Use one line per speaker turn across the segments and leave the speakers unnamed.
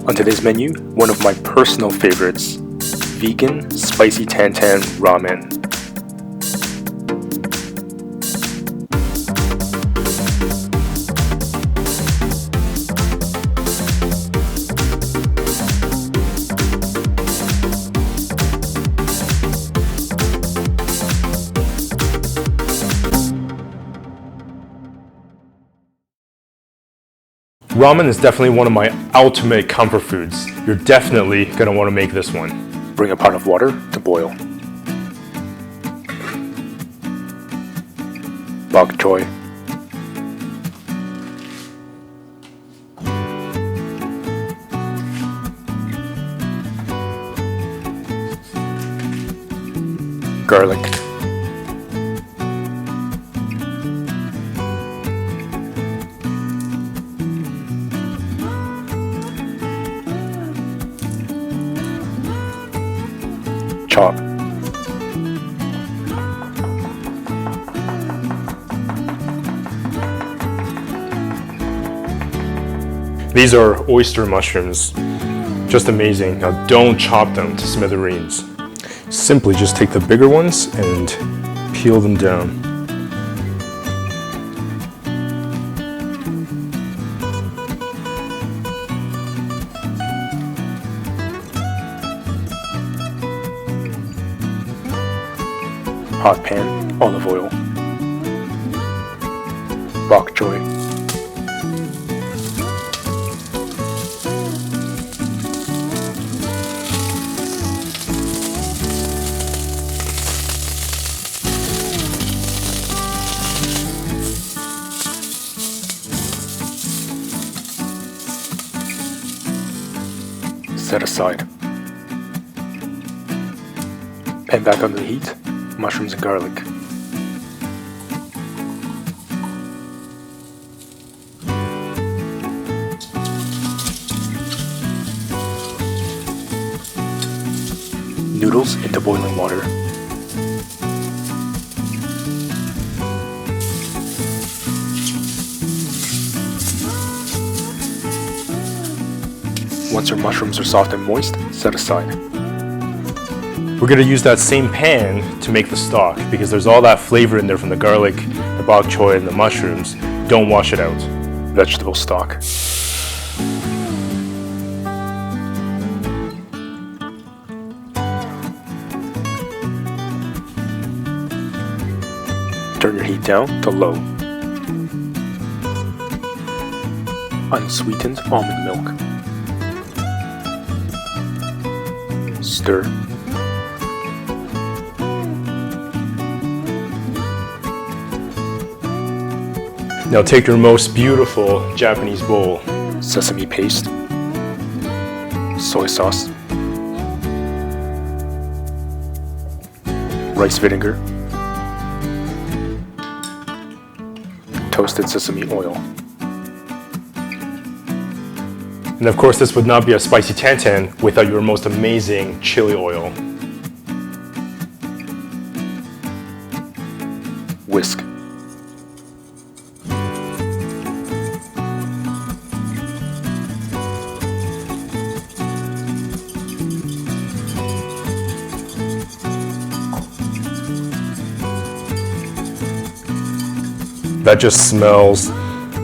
On today's menu, one of my personal favorites, vegan spicy tantan ramen.
Ramen is definitely one of my ultimate comfort foods. You're definitely going to want to make this one.
Bring a pot of water to boil. Bok choy. Garlic. Chop.
These are oyster mushrooms. Just amazing. Now don't chop them to smithereens. Simply just take the bigger ones and peel them down.
Hot pan, olive oil. Bok choy. Set aside. Pan back under the heat. Mushrooms and garlic. Noodles into boiling water. Once your mushrooms are soft and moist, set aside.
We're going to use that same pan to make the stock because there's all that flavor in there from the garlic, the bok choy, and the mushrooms. Don't wash it out.
Vegetable stock. Turn your heat down to low. Unsweetened almond milk. Stir.
Now take your most beautiful Japanese bowl.
Sesame paste. Soy sauce. Rice vinegar. Toasted sesame oil.
And of course, this would not be a spicy tantan without your most amazing chili oil.
Whisk.
That just smells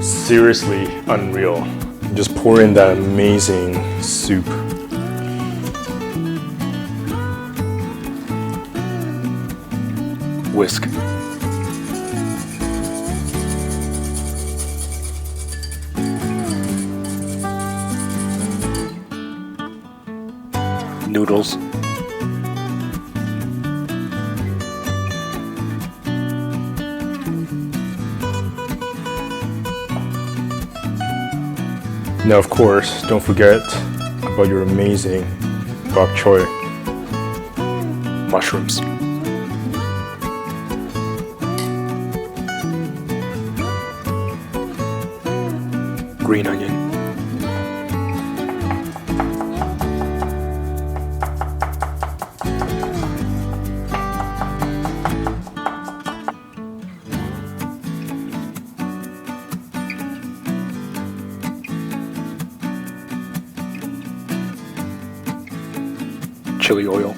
seriously unreal. Just pour in that amazing soup.
Whisk. Noodles.
Now, of course, don't forget about your amazing bok choy.
Mushrooms. Green onion. chili oil.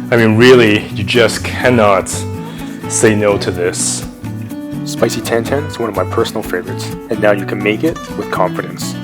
I mean, really, you just cannot say no to this.
Spicy Tantan is one of my personal favorites, and now you can make it with confidence.